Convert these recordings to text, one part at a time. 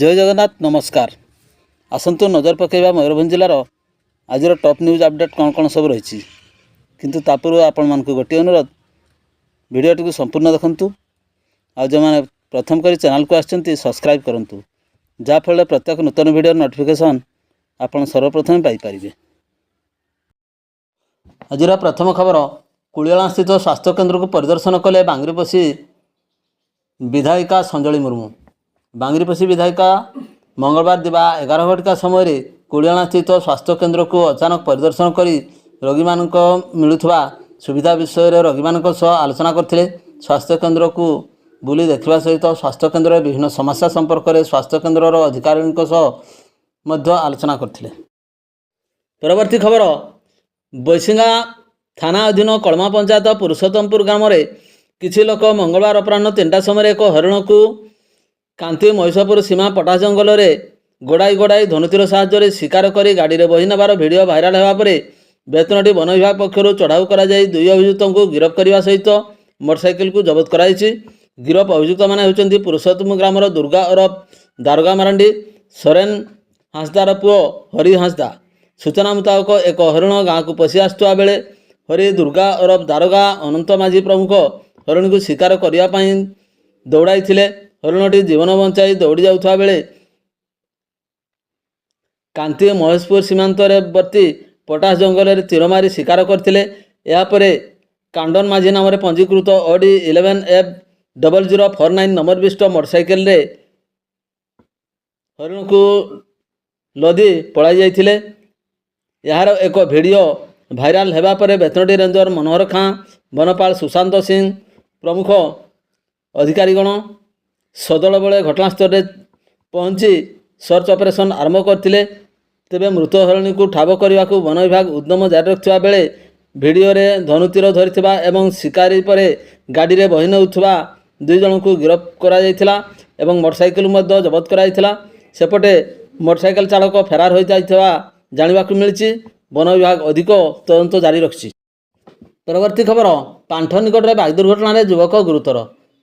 जय जगन्नाथ नमस्कार। आसतु नजर पकईवा मयूरभंज जिलार आज टॉप न्यूज अपडेट कौन कौन सब रही किंतु तापूर्व आपण मानक गोटे अनुरोध वीडियोटी को संपूर्ण देखंतु आ जो मैंने प्रथम कर चैनल को आछंती सब्सक्राइब करंतु जाफल प्रत्येक नूतन वीडियो नोटिफिकेशन आपण सर्वप्रथम पाई परिबे। आज प्रथम खबर कुलियाला स्थित स्वास्थ्य केन्द्र को परिदर्शन कले बांगरीपसी विधायिका संजली मुर्मू। बांगरीपसी विधायिका मंगलवार दिवा 11 घटिका समय कुलियाला स्थित स्वास्थ्य केन्द्र को अचानक परिदर्शन करी रोगी मानक मिलुवा सुविधा विषय रोगी मानक सह आलोचना करथिले। स्वास्थ्य केन्द्र को बुली देखा सहित स्वास्थ्य केन्द्र विभिन्न समस्या संपर्क में स्वास्थ्य केन्द्र अधिकारी सह आलोचना करथिले। परवर्ती खबर बैसिंगा थाना अधीन कलमा पंचायत पुरुषोत्तमपुर ग्राम में किछि लोक मंगलवार अपराह्न 3टा समय एक हरिण को कांति महिषपुर सीमा पटा जंगल में गोड़ाई गोड़ाई धनुतीर साहाय्य शिकार कर गाड़ी में बही नेबार भिडियो भाइराल होगा पर बेतनटी वन विभाग पक्षर चढ़ाऊ कर 2 अभियुक्त को गिरफ्त करने सहित मोटरसाइकिल को जबत कराई। गिरफ अभियुक्त मैंने होती पुरुषोत्तम ग्राम दुर्गा ओरफ दारोगा मारांडी सोरेन हांसदार पुओ हरि हांसदा। सूचना मुताबक एक हरिण गाँव को पशि आसुवा बेले हरि दुर्गा ओरफ दारोगा अनंत माझी प्रमुख हरिण को शिकार करने दौड़ाई थे। हरिणटी जीवन बंचाई दौड़ी जाउथवा बेले कांति महेशपुर सीमांतवर्ती पटास जंगल में तीर मारी शिकार करते। यापर कांडन माझी नाम पंजीकृत ऑडी 11F0049 नंबर विशिष्ट मोटरसाइकेल रे हरिण को लदी पलाई जाइथिले। यार एक वीडियो भाइराल होगा पर बेतनटी रेंजर मनोहर खां वनपाल सुशांत सिंह प्रमुख अधिकारीगण सदल बड़े घटनास्थल में पहुंची सर्च ऑपरेशन आरंभ करते। तेबे मृत हरिणी को ठाब करने को वन विभाग उद्यम जारी रखा बेले वीडियो रे धनुतीर धरिथिबा एवं शिकारी पर गाड़ी में बही नेउथबा 2 जन को गिरफ्त करा जायथिला एवं मोटरसाइकिल मध्य जबत कराइथिला। सेपटे मोटरसाइकिल चालक फेरार हो जाइथिबा जानिबा को मिलछि। वन विभाग अधिक तदंत जारी रखछि। परवर्ती खबर पांठ निकट में बाइक दुर्घटना युवक गुरुतर।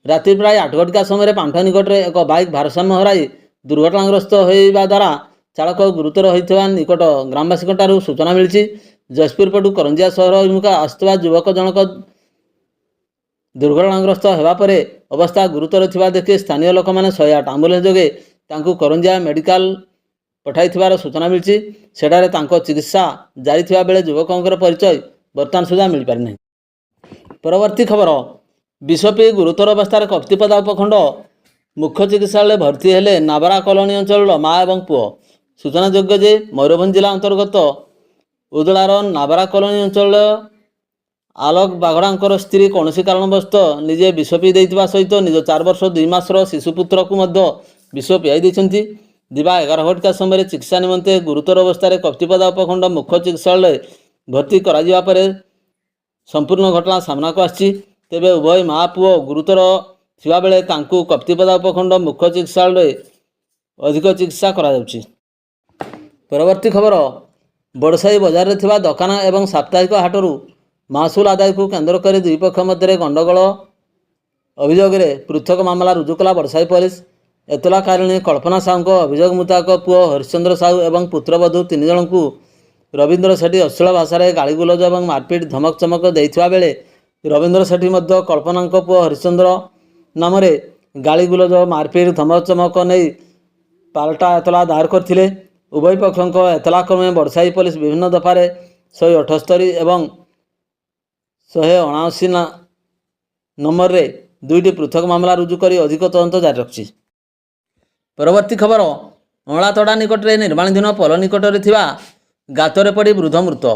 राति प्राय 8 घटिका समय पांठ निकट में एक बाइक भारसाम्य हराई दुर्घटनाग्रस्त होइबा द्वारा चालक गुरुतर होइथिबा निकट ग्रामवासी सूचना मिली। जयपुर पटू करंजिया सहर अभिमुखा आसुवा युवक जनक दुर्घटनाग्रस्त होगा पर अवस्था गुरुतर थिबा देखि स्थानीय लोक मैंने 108 आंबुलांस जोगे तांकू करंजिया मेडिकल पठाइथिबार सूचना मिली। सेठारे तांको चिकित्सा जारी थिबा बेले युवकंकर परिचय वर्तमान सुधा मिल पारि नहीं। परवर्ती खबर विषपी गुरुतर अवस्था कप्तिपदा उपखंड मुख्य चिकित्सालय भर्ती हेले नाबरा कॉलोनी अंचल माँ और पुओ। सूचनायोग्य जे मयूरभंज जिला अंतर्गत उदलार नाबरा कॉलोनी अंचल आलोक बागड़ांकर स्त्री कौन कारणवश निजे विष पी देइतिबा सहित निज 4 वर्ष 2 मासर शिशुपुत्र को विष पियाई देइछन्ति। दिवा 11 घटिका समय चिकित्सा निमंते गुरुतर अवस्था कप्तिपदा उपखंड मुख्य चिकित्सालय भर्ती करा पर संपूर्ण घटना सामना को आछि। तेबे उभय माँ पुओ गुरुतर थिबा बेले तांकू कप्तिपदा उपखंड मुख्य चिकित्सालय अधिक चिकित्सा करा जाउछि। परवर्ती खबर बड़साई बजार में थिबा दुकान एवं साप्ताहिक हाटरू महसूल आदाय को केन्द्र कर 2 पक्ष मध्य गंडगोल अभियोग पृथक मामला रुजु कला बड़साई पुलिस। एतलाकारिणी कल्पना साहू अभियोग मुताबक पुओ हरिश्चंद्र साहू एवं पुत्रवधू 3 जन को रवींद्र सेठी अश्लील भाषा गाड़ीगुलज और मारपिट धमक चमक देइथिबा बेले रवींद्र सेठी मध्य कल्पना पुओ हरिश्चंद्र नाम गाड़ीगुलज मारपिट धमक चमक नहीं पाल्टा एतला दायर करथिले। उभय पक्षों एतला क्रमे बड़साई पुलिस विभिन्न दफारे 178 एवं 179 नंबर रे 2टी पृथक मामला रुजु करी अधिक तदंत जारी रखछि। परवर्ती खबर अँलातड़ा निकट में निर्माणाधीन पोल निकट में थिबा गातरे पड़ी वृद्ध मृत।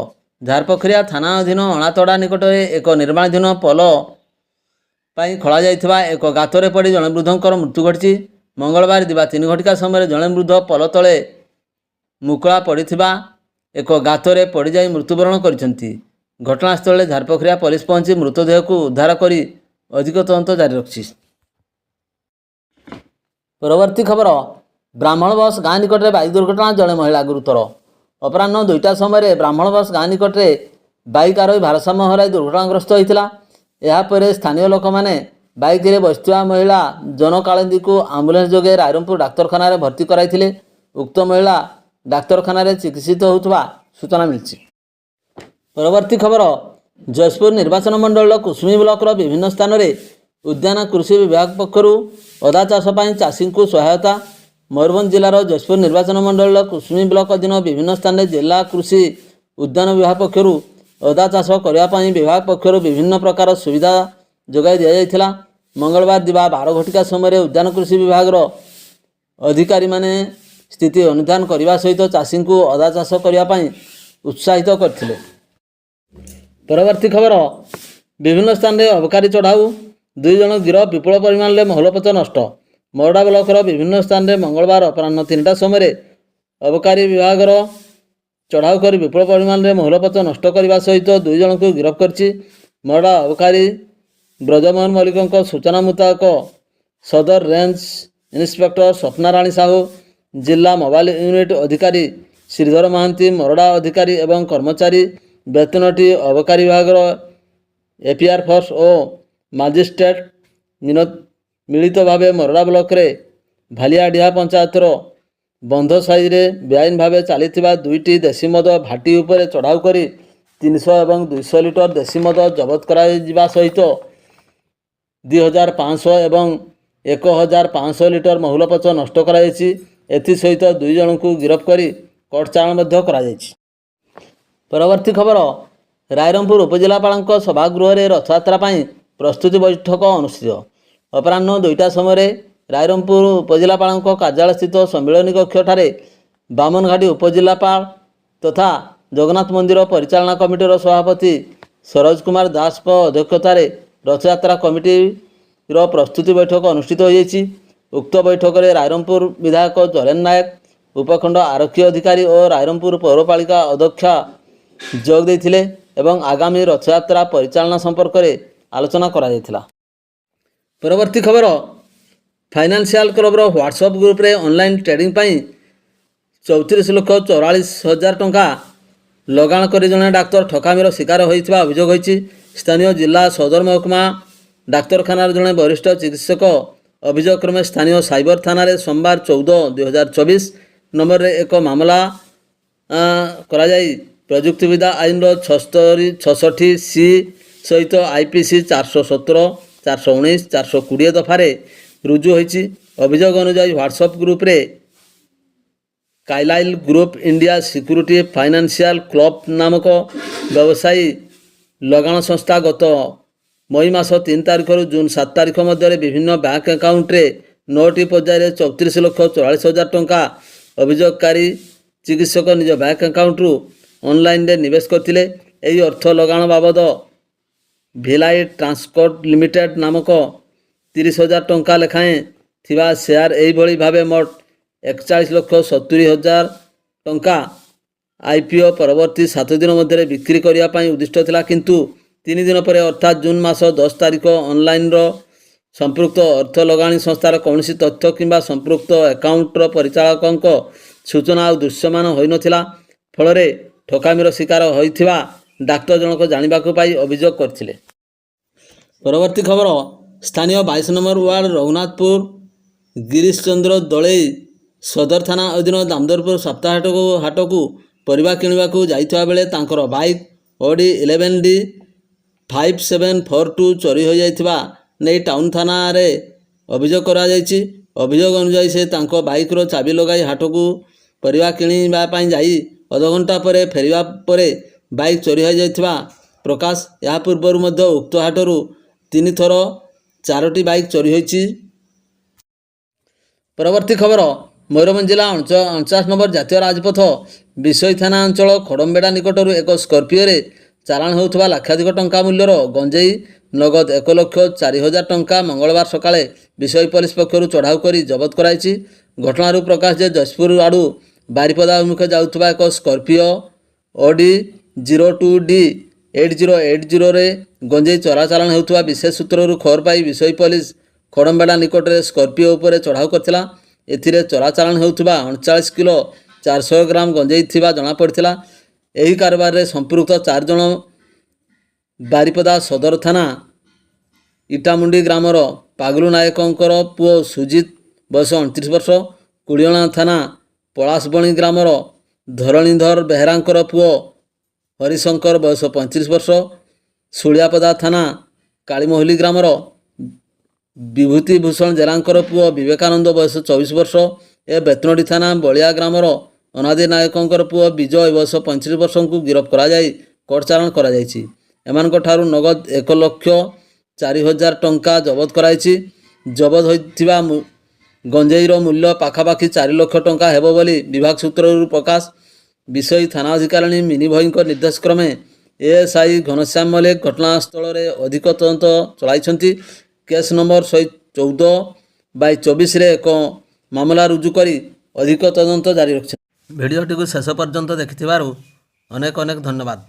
झारपोखरिया थाना अधीन अँलातड़ा निकट में एक निर्माणाधीन पोल पाई खोला जाइथिबा एक गातरे पड़ी जड़े वृद्धंकर मृत्यु घटी। मंगलवार दिवा 3 घटिका समय जड़े वृद्ध पोल तले मुकुला पड़िथिबा एक गातरे पड़ जाई मृत्युवरण करिसेंति। घटनास्थल में झारपोखरिया पुलिस पहुंची मृतदेह को उद्धार करी अधिक तदंत जारी रखछि। परवर्ती खबर ब्राह्मण बस गाँ निकट में बाइक दुर्घटना जड़े महिला गुरुतर। अपराह्न 2टा समय ब्राह्मण बस गाँ निकट में बाइक आरोही भारसाम्य हराई दुर्घटनाग्रस्त होता। यापर स्थानीय लोक मैंने ବାଇକ୍ରେ ବସିଥିବା ମହିଳା ଜନକାଳନ୍ଦୀକୁ ଆମ୍ବୁଲାନ୍ସ ଯୋଗେ ରାଇରଙ୍ଗପୁର ଡାକ୍ତରଖାନାରେ ଭର୍ତ୍ତି କରାଇଥିଲେ। ଉକ୍ତ ମହିଳା ଡାକ୍ତରଖାନାରେ ଚିକିତ୍ସିତ ହେଉଥିବା ସୂଚନା ମିଳିଛି। ପରବର୍ତ୍ତୀ ଖବର, ଜୟପୁର ନିର୍ବାଚନ ମଣ୍ଡଳର କୁସୁମୀ ବ୍ଲକର ବିଭିନ୍ନ ସ୍ଥାନରେ ଉଦ୍ୟାନ କୃଷି ବିଭାଗ ପକ୍ଷରୁ ଅଦା ଚାଷ ପାଇଁ ଚାଷୀଙ୍କୁ ସହାୟତା। ମୟୂରଭଞ୍ଜ ଜିଲ୍ଲାର ଜୟପୁର ନିର୍ବାଚନ ମଣ୍ଡଳର କୁସୁମୀ ବ୍ଲକ ଅଧୀନ ବିଭିନ୍ନ ସ୍ଥାନରେ ଜିଲ୍ଲା କୃଷି ଉଦ୍ୟାନ ବିଭାଗ ପକ୍ଷରୁ ଅଦା ଚାଷ କରିବା ପାଇଁ ବିଭାଗ ପକ୍ଷରୁ ବିଭିନ୍ନ ପ୍ରକାର ସୁବିଧା ଯୋଗାଇ ଦିଆଯାଇଥିଲା। ମଙ୍ଗଳବାର ଦିବା 12 ଘଟିକା ସମୟରେ ଉଦ୍ୟାନ କୃଷି ବିଭାଗର ଅଧିକାରୀମାନେ ସ୍ଥିତି ଅନୁଧ୍ୟାନ କରିବା ସହିତ ଚାଷୀଙ୍କୁ ଅଦା ଚାଷ କରିବା ପାଇଁ ଉତ୍ସାହିତ କରିଥିଲେ। ପରବର୍ତ୍ତୀ ଖବର, ବିଭିନ୍ନ ସ୍ଥାନରେ ଅବକାରୀ ଚଢ଼ାଉ, 2 ଜଣ ଗିରଫ, ବିପୁଳ ପରିମାଣରେ ମହୁଲପତ୍ର ନଷ୍ଟ। ମରଡ଼ା ବ୍ଲକର ବିଭିନ୍ନ ସ୍ଥାନରେ ମଙ୍ଗଳବାର ଅପରାହ୍ନ 3ଟା ସମୟରେ ଅବକାରୀ ବିଭାଗର ଚଢ଼ାଉ କରି ବିପୁଳ ପରିମାଣରେ ମହୁଲପତ୍ର ନଷ୍ଟ କରିବା ସହିତ 2 ଜଣଙ୍କୁ ଗିରଫ କରିଛି। ମରଡ଼ା ଅବକାରୀ ବ୍ରଜମୋହନ ମଲ୍ଲିକଙ୍କ ସୂଚନା ମୁତାବକ ସଦର ରେଞ୍ଜ ଇନ୍ସପେକ୍ଟର ସ୍ୱପ୍ନାରାଣୀ ସାହୁ, ଜିଲ୍ଲା ମୋବାଇଲ ୟୁନିଟ୍ ଅଧିକାରୀ ଶ୍ରୀଧର ମହାନ୍ତି, ମରଡ଼ା ଅଧିକାରୀ ଏବଂ କର୍ମଚାରୀ ବେତନଟି ଅବକାରୀ ବିଭାଗର ଏପିଆର୍ ଫୋର୍ସ ଓ ମାଜିଷ୍ଟ୍ରେଟ୍ ମିଳିତ ଭାବେ ମରଡ଼ା ବ୍ଲକରେ ଭାଲିଆଡିହା ପଞ୍ଚାୟତର ବନ୍ଧ ସାହିରେ ବେଆଇନ ଭାବେ ଚାଲିଥିବା 2ଟି ଦେଶୀ ମଦ ଭାଟି ଉପରେ ଚଢ଼ାଉ କରି 300 ଏବଂ 200 ଲିଟର ଦେଶୀ ମଦ ଜବତ କରାଯିବା ସହିତ 2500 ଏବଂ 1500 ଲିଟର ମହୁଲପତ୍ର ନଷ୍ଟ କରାଯାଇଛି। ଏଥିସହିତ 2 ଜଣଙ୍କୁ ଗିରଫ କରି କୋର୍ଟ ଚାଲାଣ ମଧ୍ୟ କରାଯାଇଛି। ପରବର୍ତ୍ତୀ ଖବର, ରାଇରଙ୍ଗପୁର ଉପଜିଲ୍ଲାପାଳଙ୍କ ସଭାଗୃହରେ ରଥଯାତ୍ରା ପାଇଁ ପ୍ରସ୍ତୁତି ବୈଠକ ଅନୁଷ୍ଠିତ। ଅପରାହ୍ନ 2ଟା ସମୟରେ ରାଇରଙ୍ଗପୁର ଉପଜିଲ୍ଲାପାଳଙ୍କ କାର୍ଯ୍ୟାଳୟସ୍ଥିତ ସମ୍ମିଳନୀ କକ୍ଷଠାରେ ବାମନଘାଟି ଉପଜିଲ୍ଲାପାଳ ତଥା ଜଗନ୍ନାଥ ମନ୍ଦିର ପରିଚାଳନା କମିଟିର ସଭାପତି ସରୋଜ କୁମାର ଦାସଙ୍କ ଅଧ୍ୟକ୍ଷତାରେ ରଥଯାତ୍ରା କମିଟିର ପ୍ରସ୍ତୁତି ବୈଠକ ଅନୁଷ୍ଠିତ ହୋଇଯାଇଛି। ଉକ୍ତ ବୈଠକରେ ରାଇରଙ୍ଗପୁର ବିଧାୟକ ଜଳେନ ନାୟକ, ଉପଖଣ୍ଡ ଆରକ୍ଷୀ ଅଧିକାରୀ ଓ ରାଇରଙ୍ଗପୁର ପୌରପାଳିକା ଅଧ୍ୟକ୍ଷା ଯୋଗ ଦେଇଥିଲେ ଏବଂ ଆଗାମୀ ରଥଯାତ୍ରା ପରିଚାଳନା ସମ୍ପର୍କରେ ଆଲୋଚନା କରାଯାଇଥିଲା। ପରବର୍ତ୍ତୀ ଖବର, ଫାଇନାନ୍ସିଆଲ କ୍ଲବର ହ୍ୱାଟ୍ସଆପ୍ ଗ୍ରୁପରେ ଅନଲାଇନ୍ ଟ୍ରେଡିଂ ପାଇଁ 34,44,000 ଟଙ୍କା ଲଗାଣ କରି ଜଣେ ଡାକ୍ତର ଠକାମିର ଶିକାର ହୋଇଥିବା ଅଭିଯୋଗ ହୋଇଛି। ସ୍ଥାନୀୟ ଜିଲ୍ଲା ସଦର ମହକୁମା ଡାକ୍ତରଖାନାର ଜଣେ ବରିଷ୍ଠ ଚିକିତ୍ସକ ଅଭିଯୋଗ କ୍ରମେ ସ୍ଥାନୀୟ ସାଇବର ଥାନାରେ ସୋମବାର 14/2024 ନମ୍ବରରେ ଏକ ମାମଲା କରାଯାଇ ପ୍ରଯୁକ୍ତିବିଦ୍ୟା ଆଇନର 66C ସହିତ IPC 417, 419, 420 ଦଫାରେ ରୁଜୁ ହୋଇଛି। ଅଭିଯୋଗ ଅନୁଯାୟୀ ହ୍ୱାଟ୍ସଆପ୍ ଗ୍ରୁପରେ କାଇଲାଇଲ୍ group India security financial club ନାମକ ବ୍ୟବସାୟୀ ଲଗାଣ ସଂସ୍ଥା ଗତ ମଇ ମାସ 3 ତାରିଖରୁ ଜୁନ 7 ତାରିଖ ମଧ୍ୟରେ ବିଭିନ୍ନ ବ୍ୟାଙ୍କ ଆକାଉଣ୍ଟରେ 9ଟି ପର୍ଯ୍ୟାୟରେ 34,44,000 ଟଙ୍କା ଅଭିଯୋଗକାରୀ ଚିକିତ୍ସକ ନିଜ ବ୍ୟାଙ୍କ ଆକାଉଣ୍ଟରୁ ଅନଲାଇନରେ ନିବେଶ କରିଥିଲେ। ଏହି ଅର୍ଥ ଲଗାଣ ବାବଦ ଭିଲାଇ ଟ୍ରାନ୍ସକୋଟ ଲିମିଟେଡ୍ ନାମକ 30,000 ଟଙ୍କା ଲେଖାଏଁ ଥିବା ସେୟାର ଏହିଭଳି ଭାବେ ମୋଟ 41,70,000 ଟଙ୍କା IPO ପରବର୍ତ୍ତୀ 7 ଦିନ ମଧ୍ୟରେ ବିକ୍ରି କରିବା ପାଇଁ ଉଦ୍ଦିଷ୍ଟ ଥିଲା, କିନ୍ତୁ 3 ଦିନ ପରେ ଅର୍ଥାତ୍ ଜୁନ ମାସ 10 ତାରିଖ ଅନଲାଇନର ସମ୍ପୃକ୍ତ ଅର୍ଥ ଲଗାଣୀ ସଂସ୍ଥାର କୌଣସି ତଥ୍ୟ କିମ୍ବା ସମ୍ପୃକ୍ତ ଆକାଉଣ୍ଟର ପରିଚାଳକଙ୍କ ସୂଚନା ଆଉ ଦୃଶ୍ୟମାନ ହୋଇନଥିଲା। ଫଳରେ ଠକାମିର ଶିକାର ହୋଇଥିବା ଡାକ୍ତର ଜଣକ ଜାଣିବାକୁ ପାଇ ଅଭିଯୋଗ କରିଥିଲେ। ପରବର୍ତ୍ତୀ ଖବର, ସ୍ଥାନୀୟ 22 ନମ୍ବର ୱାର୍ଡ ରଘୁନାଥପୁର ଗିରିଶ ଚନ୍ଦ୍ର ଦଳେଇ ସଦର ଥାନା ଅଧୀନ ଦାମୋଦରପୁର ସପ୍ତାହ ହାଟକୁ ପରିବା କିଣିବାକୁ ଯାଇଥିବା ବେଳେ ତାଙ୍କର ବାଇକ୍ Audi 11D 5742 ଚୋରି ହୋଇଯାଇଥିବା ନେଇ ଟାଉନ ଥାନାରେ ଅଭିଯୋଗ କରାଯାଇଛି। ଅଭିଯୋଗ ଅନୁଯାୟୀ ସେ ତାଙ୍କ ବାଇକ୍ର ଚାବି ଲଗାଇ ହାଟକୁ ପରିବା କିଣିବା ପାଇଁ ଯାଇ ଅଧଘଣ୍ଟା ପରେ ଫେରିବା ପରେ ବାଇକ୍ ଚୋରି ହୋଇଯାଇଥିବା ପ୍ରକାଶ। ଏହା ପୂର୍ବରୁ ମଧ୍ୟ ଉକ୍ତ ହାଟରୁ 3 ଥର 4ଟି ବାଇକ୍ ଚୋରି ହୋଇଛି। ପରବର୍ତ୍ତୀ ଖବର, ମୟୂରଭଞ୍ଜ ଜିଲ୍ଲା 49 ନମ୍ବର ଜାତୀୟ ରାଜପଥ ବିଶୋଇ ଥାନା ଅଞ୍ଚଳ ଖଡ଼ମ୍ବେଡ଼ା ନିକଟରୁ ଏକ ସ୍କର୍ପିଓରେ ଚାଲାଣ ହେଉଥିବା ଲକ୍ଷାଧିକ ଟଙ୍କା ମୂଲ୍ୟର ଗଞ୍ଜେଇ ନଗଦ 1,04,000 ଟଙ୍କା ମଙ୍ଗଳବାର ସକାଳେ ବିଶୋଇ ପୋଲିସ ପକ୍ଷରୁ ଚଢ଼ାଉ କରି ଜବତ କରାଯାଇଛି। ଘଟଣାରୁ ପ୍ରକାଶ ଯେ ଜୟପୁର ଆଡ଼ୁ ବାରିପଦା ଅଭିମୁଖେ ଯାଉଥିବା ଏକ ସ୍କର୍ପିଓ Audi 02D 8080ରେ ଗଞ୍ଜେଇ ଚୋରାଚାଲାଣ ହେଉଥିବା ବିଶେଷ ସୂତ୍ରରୁ ଖବର ପାଇ ବିଶୋଇ ପୋଲିସ ଖଡ଼ମ୍ବେଡ଼ା ନିକଟରେ ସ୍କର୍ପିଓ ଉପରେ ଚଢ଼ାଉ କରିଥିଲା। ଏଥିରେ ଚୋରାଚାଲାଣ ହେଉଥିବା 39 କିଲୋ 400 ଗ୍ରାମ ଗଞ୍ଜେଇ ଥିବା ଜଣାପଡ଼ିଥିଲା। ଏହି କାରବାରରେ ସମ୍ପୃକ୍ତ 4 ଜଣ ବାରିପଦା ସଦର ଥାନା ଇଟାମୁଣ୍ଡି ଗ୍ରାମର ପାଗଲୁ ନାୟକଙ୍କର ପୁଅ ସୁଜିତ ବୟସ 29 ବର୍ଷ। କୁଡ଼ିଅଣା ଥାନା ପଳାଶବଣୀ ଗ୍ରାମର ଧରଣୀଧର ବେହେରାଙ୍କର ପୁଅ ହରିଶଙ୍କର ବୟସ 35 ବର୍ଷ। ଶୁଳିଆପଦା ଥାନା କାଳିମହୁଲି ଗ୍ରାମର ବିଭୂତି ଭୂଷଣ ଜେରାଙ୍କର ପୁଅ ବିବେକାନନ୍ଦ ବୟସ 24 ବର୍ଷ। ବେତନଡି ଥାନା ବଳିଆ ଗ୍ରାମର ଅନାଦି ନାୟକଙ୍କର ପୁଅ ବିଜୟ ବୟସ 35 ବର୍ଷଙ୍କୁ ଗିରଫ କରାଯାଇ କୋର୍ଟ ଚାଲାଣ କରାଯାଇଛି। ଏମାନଙ୍କଠାରୁ ନଗଦ 1,04,000 ଟଙ୍କା ଜବତ କରାଯାଇଛି। ଜବତ ହୋଇଥିବା ଗଞ୍ଜେଇର ମୂଲ୍ୟ ପାଖାପାଖି 4 ଲକ୍ଷ ଟଙ୍କା ହେବ ବୋଲି ବିଭାଗ ସୂତ୍ରରୁ ପ୍ରକାଶ। ବିଷୟୀ ଥାନା ଅଧିକାରିଣୀ ମିନି ଭୋଇଙ୍କ ନିର୍ଦ୍ଦେଶ କ୍ରମେ ଏଏସ୍ଆଇ ଘନଶ୍ୟାମ ମଲ୍ଲିକ ଘଟଣାସ୍ଥଳରେ ଅଧିକ ତଦନ୍ତ ଚଳାଇଛନ୍ତି। କେସ୍ ନମ୍ବର 114/24ରେ ଏକ ମାମଲା ରୁଜୁ କରି ଅଧିକ ତଦନ୍ତ ଜାରି ରଖିଛନ୍ତି। ଭିଡ଼ିଓଟିକୁ ଶେଷ ପର୍ଯ୍ୟନ୍ତ ଦେଖିଥିବାରୁ ଅନେକ ଧନ୍ୟବାଦ।